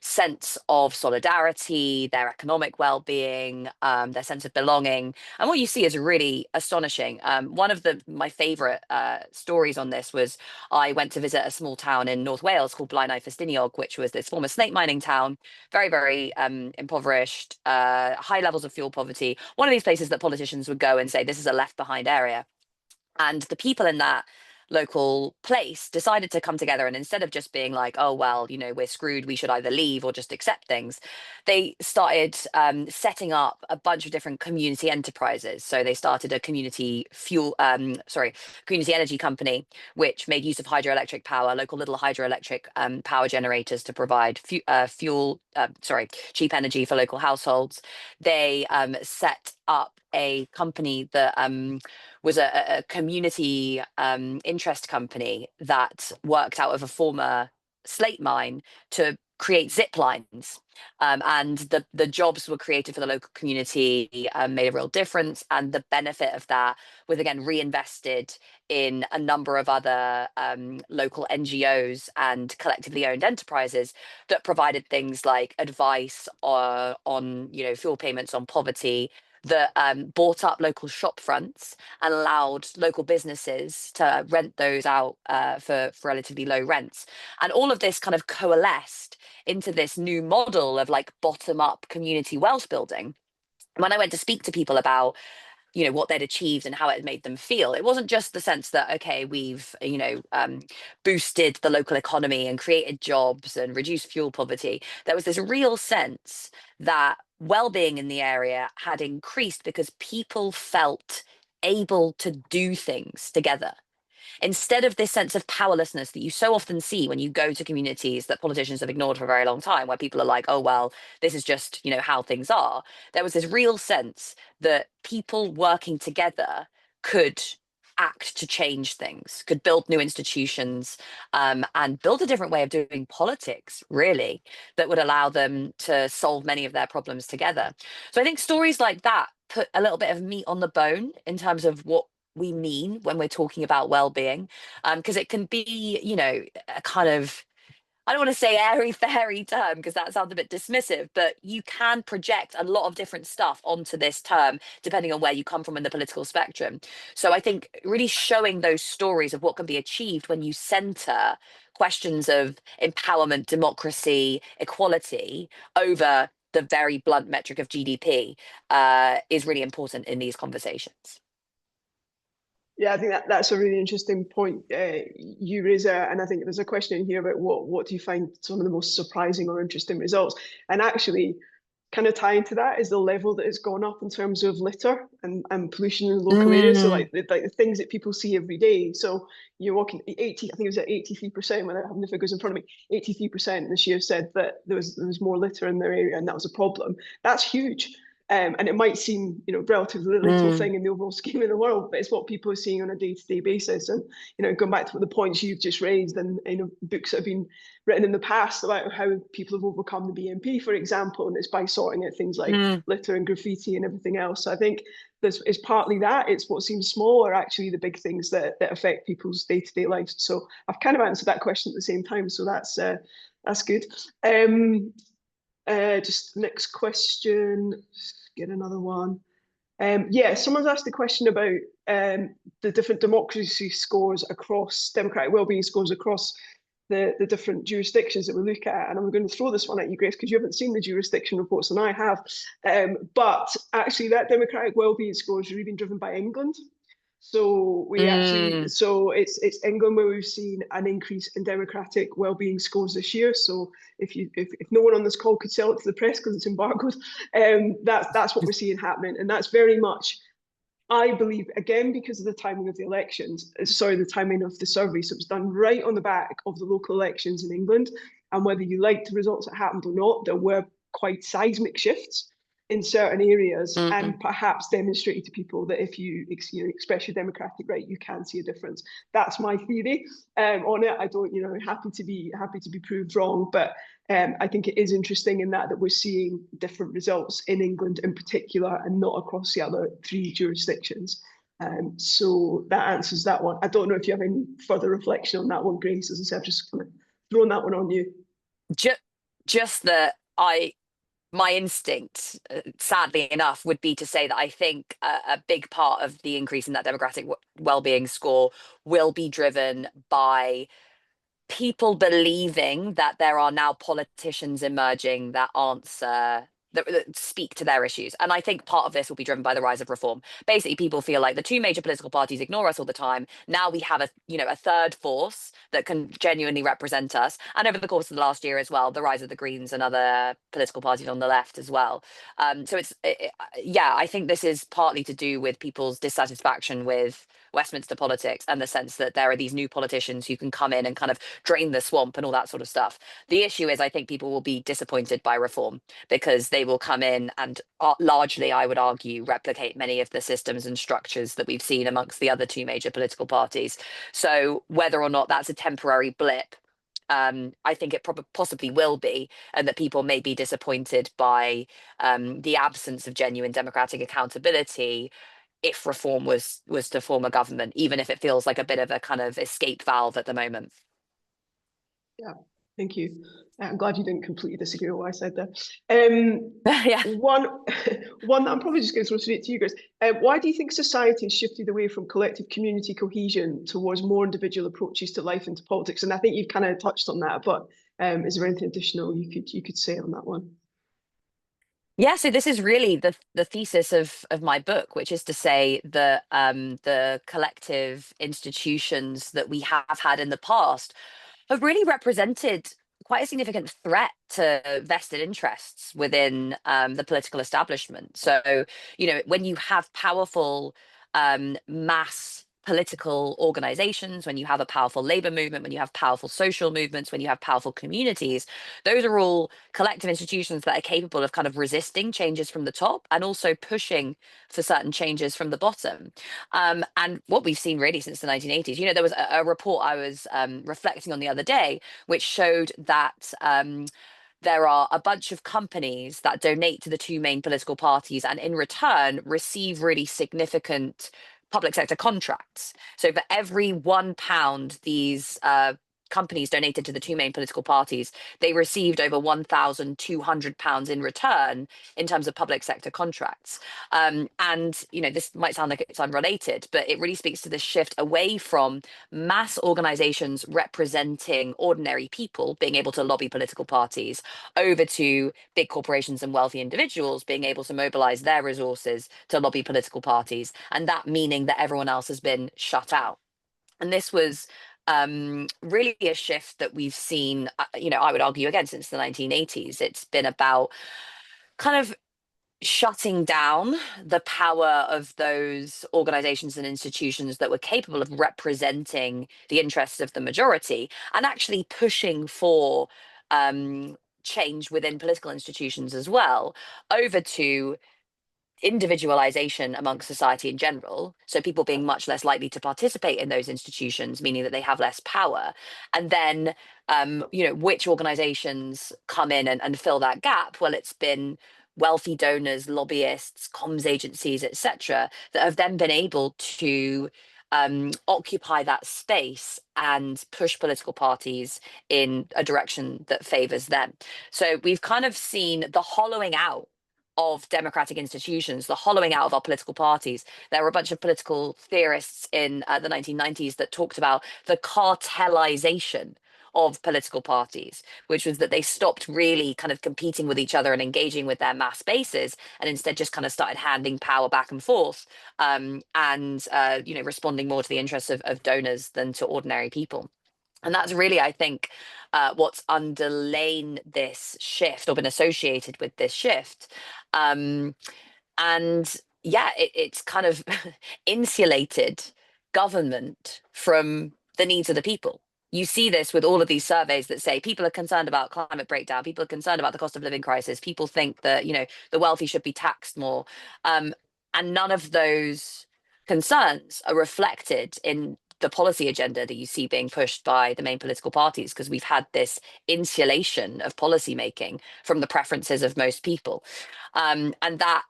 sense of solidarity, their economic well-being, their sense of belonging. And what you see is really astonishing. One of my favorite stories on this was, I went to visit a small town in North Wales called Blaenau Ffestiniog, which was this former snake mining town, very, very impoverished, high levels of fuel poverty. One of these places that politicians would go and say, this is a left behind area. And the people in that local place decided to come together, and instead of just being like, oh well, you know, we're screwed, we should either leave or just accept things, they started setting up a bunch of different community enterprises. So they started a community energy company, which made use of hydroelectric power, local little hydroelectric power generators to provide cheap energy for local households. They set up a company that was a community interest company that worked out of a former slate mine to create zip lines. And the jobs were created for the local community, made a real difference. And the benefit of that was, again, reinvested in a number of other local NGOs and collectively owned enterprises that provided things like advice on, you know, fuel payments on poverty, that bought up local shop fronts and allowed local businesses to rent those out for relatively low rents. And all of this kind of coalesced into this new model of like bottom up community wealth building. When I went to speak to people about, you know, what they'd achieved and how it made them feel, it wasn't just the sense that, okay, we've, you know, boosted the local economy and created jobs and reduced fuel poverty. There was this real sense that well-being in the area had increased because people felt able to do things together, instead of this sense of powerlessness that you so often see when you go to communities that politicians have ignored for a very long time, where people are like, oh well, this is just, you know, how things are. There was this real sense that people working together could act to change things, could build new institutions, and build a different way of doing politics, really, that would allow them to solve many of their problems together. So I think stories like that put a little bit of meat on the bone in terms of what we mean when we're talking about well-being, because it can be, you know, a kind of, I don't want to say airy fairy term because that sounds a bit dismissive, but you can project a lot of different stuff onto this term depending on where you come from in the political spectrum. So I think really showing those stories of what can be achieved when you center questions of empowerment, democracy, equality over the very blunt metric of GDP is really important in these conversations. Yeah, I think that's a really interesting point you raise there, and I think there's a question in here about what do you find some of the most surprising or interesting results, and actually kind of tying to that is the level that it's gone up in terms of litter and pollution in local areas. So like the things that people see every day. So you're walking 80, I think it was at 83%, without having the figures in front of me, 83% this year said that there was more litter in their area and that was a problem. That's huge. And it might seem, you know, relatively little thing in the overall scheme of the world, but it's what people are seeing on a day-to-day basis. And, you know, going back to the points you've just raised, and, you know, books that have been written in the past about how people have overcome the BNP, for example, and it's by sorting out things like litter and graffiti and everything else. So I think it's partly that, it's what seems small are actually the big things that affect people's day-to-day lives. So I've kind of answered that question at the same time, so that's good. Just next question. Get another one. Yeah, someone's asked a question about the different democracy scores across democratic wellbeing scores across the different jurisdictions that we look at. And I'm going to throw this one at you, Grace, because you haven't seen the jurisdiction reports and I have. But actually, that democratic wellbeing score has really been driven by England. So it's England where we've seen an increase in democratic wellbeing scores this year. So if no one on this call could sell it to the press because it's embargoed, that's what we're seeing happening, and that's very much, I believe, again, because of the timing of the elections, the timing of the survey. So it was done right on the back of the local elections in England. And whether you liked the results that happened or not, there were quite seismic shifts in certain areas, and perhaps demonstrated to people that if you express your democratic right, you can see a difference. That's my theory on it. I don't, happy to be proved wrong, but I think it is interesting in that we're seeing different results in England in particular, and not across the other 3 jurisdictions. So that answers that one. I don't know if you have any further reflection on that one, Grace. As I said, I've just kind of thrown that one on you. Just that my instinct, sadly enough, would be to say that I think a big part of the increase in that democratic well-being score will be driven by people believing that there are now politicians emerging that answer, that speak to their issues. And I think part of this will be driven by the rise of reform. Basically, people feel like the 2 major political parties ignore us all the time. Now we have a third force that can genuinely represent us. And over the course of the last year as well, the rise of the Greens and other political parties on the left as well. So I think this is partly to do with people's dissatisfaction with Westminster politics and the sense that there are these new politicians who can come in and kind of drain the swamp and all that sort of stuff. The issue is, I think people will be disappointed by reform because they will come in and largely, I would argue, replicate many of the systems and structures that we've seen amongst the other 2 major political parties. So whether or not that's a temporary blip, I think it possibly will be, and that people may be disappointed by the absence of genuine democratic accountability if reform was to form a government, even if it feels like a bit of a kind of escape valve at the moment. Yeah, thank you. I'm glad you didn't completely disagree with what I said there. Yeah. One that I'm probably just going to throw straight to you guys. Why do you think society has shifted away from collective community cohesion towards more individual approaches to life and to politics? And I think you've kind of touched on that, but is there anything additional you could say on that one? Yeah, so this is really the thesis of my book, which is to say that the collective institutions that we have had in the past have really represented quite a significant threat to vested interests within the political establishment. So, when you have powerful mass political organizations, when you have a powerful labor movement, when you have powerful social movements, when you have powerful communities, those are all collective institutions that are capable of kind of resisting changes from the top and also pushing for certain changes from the bottom. And what we've seen really since the 1980s, there was a report I was reflecting on the other day, which showed that there are a bunch of companies that donate to the 2 main political parties and in return receive really significant public sector contracts. So for every £1 these companies donated to the 2 main political parties, they received over £1,200 in return in terms of public sector contracts. And this might sound like it's unrelated, but it really speaks to this shift away from mass organizations representing ordinary people being able to lobby political parties over to big corporations and wealthy individuals being able to mobilize their resources to lobby political parties, and that meaning that everyone else has been shut out. And this was really a shift that we've seen, I would argue, again, since the 1980s. It's been about kind of shutting down the power of those organizations and institutions that were capable of representing the interests of the majority and actually pushing for change within political institutions as well, over to individualization amongst society in general, so people being much less likely to participate in those institutions, meaning that they have less power. And then which organizations come in and fill that gap? Well, it's been wealthy donors, lobbyists, comms agencies, etc., that have then been able to occupy that space and push political parties in a direction that favors them. So we've kind of seen the hollowing out of democratic institutions, the hollowing out of our political parties. There were a bunch of political theorists in the 1990s that talked about the cartelization of political parties, which was that they stopped really kind of competing with each other and engaging with their mass bases, and instead just kind of started handing power back and forth, and responding more to the interests of donors than to ordinary people. And that's really, I think, what's underlain this shift or been associated with this shift. And yeah, it's kind of insulated government from the needs of the people. You see this with all of these surveys that say people are concerned about climate breakdown, people are concerned about the cost of living crisis, people think that, the wealthy should be taxed more. And none of those concerns are reflected in the policy agenda that you see being pushed by the main political parties, because we've had this insulation of policy making from the preferences of most people. And that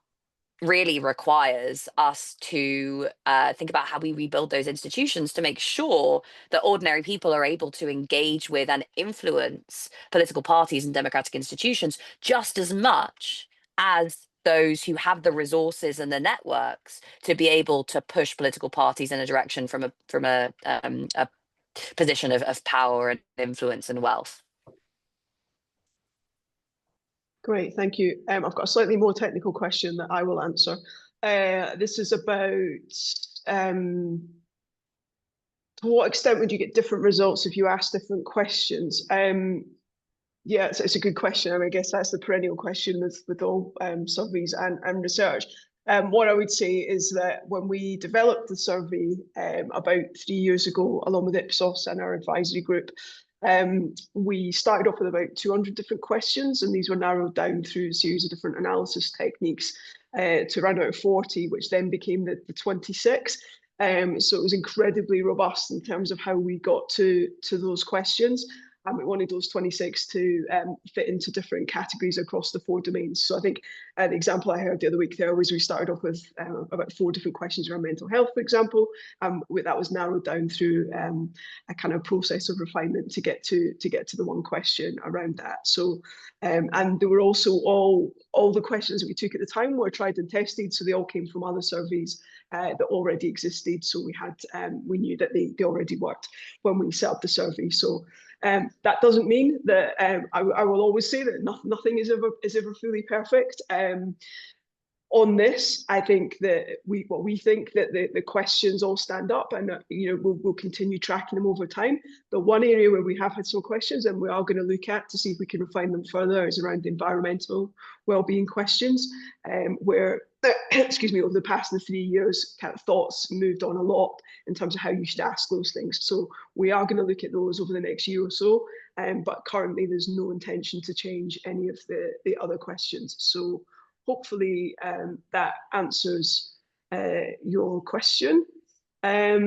really requires us to think about how we rebuild those institutions to make sure that ordinary people are able to engage with and influence political parties and democratic institutions just as much as those who have the resources and the networks to be able to push political parties in a direction from a position of power and influence and wealth. Great, thank you. I've got a slightly more technical question that I will answer. This is about to what extent would you get different results if you ask different questions? Yeah, it's a good question. I mean, I guess that's the perennial question with all surveys and research. What I would say is that when we developed the survey about 3 years ago, along with Ipsos and our advisory group, we started off with about 200 different questions, and these were narrowed down through a series of different analysis techniques to around about 40, which then became the 26. So it was incredibly robust in terms of how we got to those questions. And we wanted those 26 to fit into different categories across the 4 domains. So I think the example I heard the other week there was we started off with about 4 different questions around mental health, for example. That was narrowed down through a kind of process of refinement to get to the one question around that. So and there were also all the questions that we took at the time were tried and tested, so they all came from other surveys that already existed. So we knew that they already worked when we set up the survey. So that doesn't mean that I will always say that nothing is ever fully perfect. On this, I think that we think that the questions all stand up, and we'll continue tracking them over time. The one area where we have had some questions and we are going to look at to see if we can refine them further is around the environmental well-being questions, where excuse me, over the past 3 years, kind of thoughts moved on a lot in terms of how you should ask those things. So we are going to look at those over the next year or so, but currently there's no intention to change any of the other questions. So hopefully that answers your question. I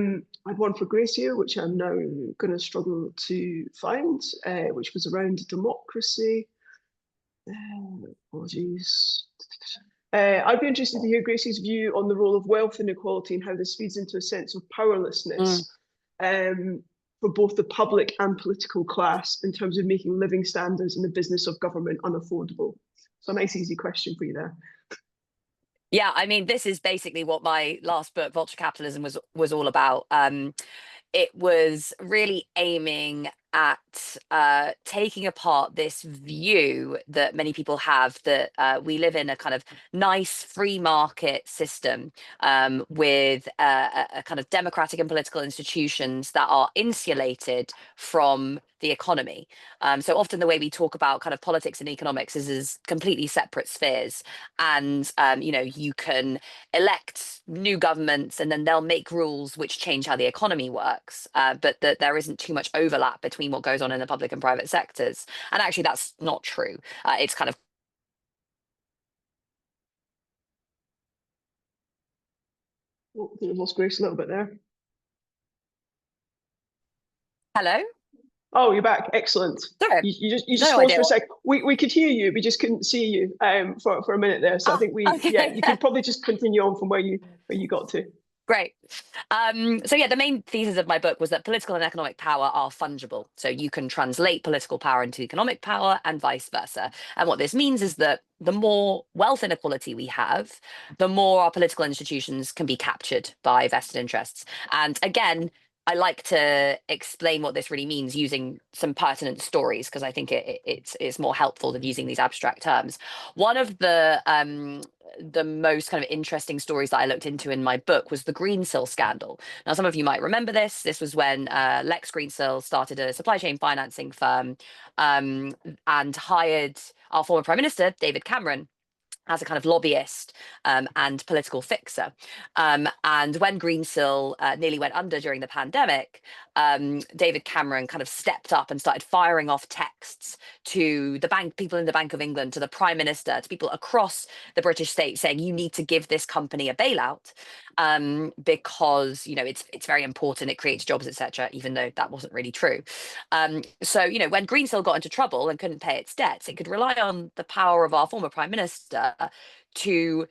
had one for Grace here, which I'm now going to struggle to find, which was around democracy. Apologies. I'd be interested to hear Grace's view on the role of wealth inequality and how this feeds into a sense of powerlessness for both the public and political class in terms of making living standards in the business of government unaffordable. So a nice, easy question for you there. Yeah, I mean, this is basically what my last book, Vulture Capitalism, was all about. It was really aiming at taking apart this view that many people have that we live in a kind of nice free market system with a kind of democratic and political institutions that are insulated from the economy. So often the way we talk about kind of politics and economics is as completely separate spheres. And, you can elect new governments and then they'll make rules which change how the economy works, but that there isn't too much overlap between what goes on in the public and private sectors. And actually, that's not true. It's kind of we lost Grace a little bit there. Hello? Oh, you're back. Excellent. Sorry. You just froze for a sec. We could hear you, we just couldn't see you for a minute there. So I think you can probably just continue on from where you got to. Great. So yeah, the main thesis of my book was that political and economic power are fungible. So you can translate political power into economic power and vice versa. And what this means is that the more wealth inequality we have, the more our political institutions can be captured by vested interests. And again, I like to explain what this really means using some pertinent stories, because I think it's more helpful than using these abstract terms. One of the most kind of interesting stories that I looked into in my book was the Greensill scandal. Now, some of you might remember this. This was when Lex Greensill started a supply chain financing firm and hired our former Prime Minister, David Cameron, as a kind of lobbyist and political fixer. And when Greensill nearly went under during the pandemic, David Cameron kind of stepped up and started firing off texts to the bank, people in the Bank of England, to the Prime Minister, to people across the British state, saying, you need to give this company a bailout because, you know, it's very important, it creates jobs, etc., even though that wasn't really true. So, you know, when Greensill got into trouble and couldn't pay its debts, it could rely on the power of our former Prime Minister to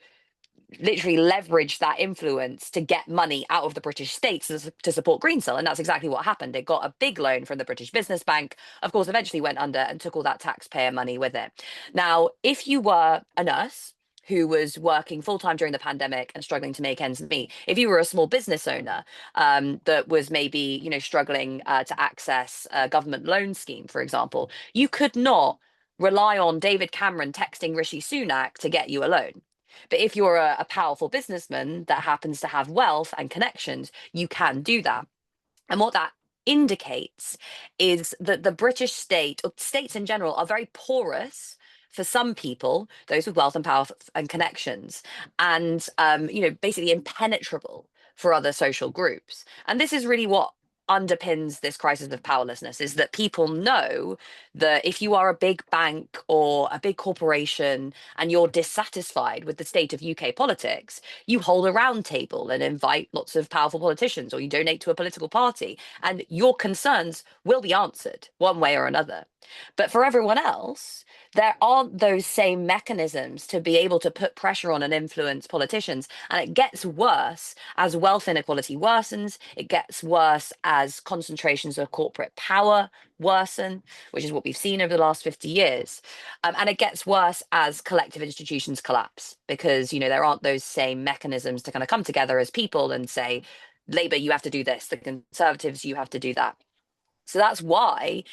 literally leverage that influence to get money out of the British states to support Greensill. And that's exactly what happened. It got a big loan from the British Business Bank, of course, eventually went under and took all that taxpayer money with it. Now, if you were a nurse who was working full-time during the pandemic and struggling to make ends meet, if you were a small business owner that was maybe, you know, struggling to access a government loan scheme, for example, you could not rely on David Cameron texting Rishi Sunak to get you a loan. But if you're a powerful businessman that happens to have wealth and connections, you can do that. And what that indicates is that the British state, or states in general, are very porous for some people, those with wealth and power and connections, and you know, basically impenetrable for other social groups. And this is really what underpins this crisis of powerlessness, is that people know that if you are a big bank or a big corporation and you're dissatisfied with the state of UK politics, you hold a round table and invite lots of powerful politicians, or you donate to a political party, and your concerns will be answered one way or another. But for everyone else, there aren't those same mechanisms to be able to put pressure on and influence politicians. And it gets worse as wealth inequality worsens. It gets worse as concentrations of corporate power worsen, which is what we've seen over the last 50 years. And it gets worse as collective institutions collapse, because, you know, there aren't those same mechanisms to kind of come together as people and say, Labour, you have to do this, the Conservatives, you have to do that. So that's why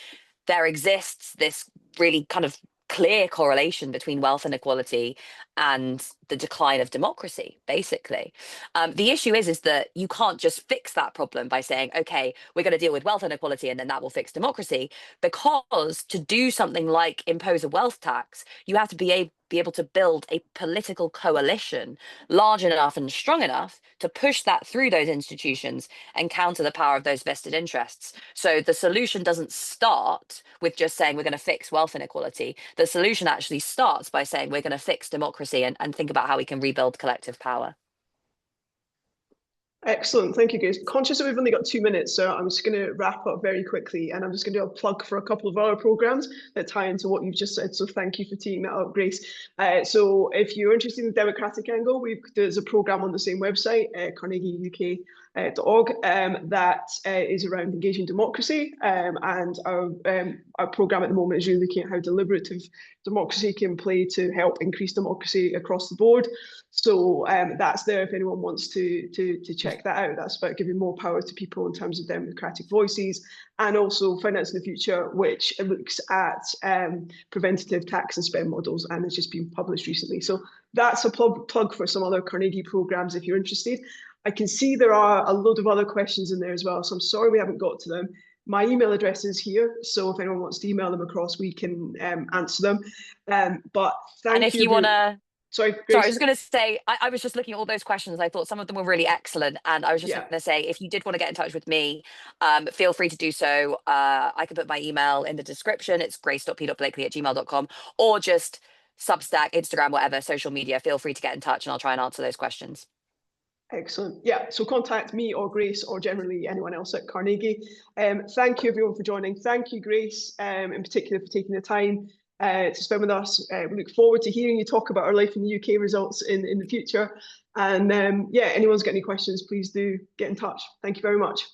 there exists this really kind of clear correlation between wealth inequality and the decline of democracy, basically. The issue is that you can't just fix that problem by saying, okay, we're going to deal with wealth inequality and then that will fix democracy, because to do something like impose a wealth tax, you have to be able to build a political coalition large enough and strong enough to push that through those institutions and counter the power of those vested interests. So the solution doesn't start with just saying we're going to fix wealth inequality. The solution actually starts by saying we're going to fix democracy and think about how we can rebuild collective power. Excellent. Thank you, Grace. Conscious that we've only got 2 minutes, so I'm just going to wrap up very quickly, and I'm just going to do a plug for a couple of other programmes that tie into what you've just said. So thank you for teeing that up, Grace. So if you're interested in the democratic angle, there's a programme on the same website, carnegieuk.org, that is around engaging democracy. And our programme at the moment is really looking at how deliberative democracy can play to help increase democracy across the board. So that's there if anyone wants to check that out. That's about giving more power to people in terms of democratic voices, and also Finance in the Future, which looks at preventative tax and spend models, and it's just been published recently. So that's a plug for some other Carnegie programmes if you're interested. I can see there are a load of other questions in there as well, so I'm sorry we haven't got to them. My email address is here, so if anyone wants to email them across, we can answer them. But thank you. And if you want to... Sorry, I was going to say, I was just looking at all those questions. I thought some of them were really excellent. And I was just going to say, if you did want to get in touch with me, feel free to do so. I can put my email in the description. It's grace.p.blakely@gmail.com, or just Substack, Instagram, whatever, social media. Feel free to get in touch and I'll try and answer those questions. Excellent. Yeah, so contact me or Grace or generally anyone else at Carnegie. Thank you everyone for joining. Thank you, Grace, in particular for taking the time to spend with us. We look forward to hearing you talk about our Life in the UK results in the future. And yeah, anyone's got any questions, please do get in touch. Thank you very much.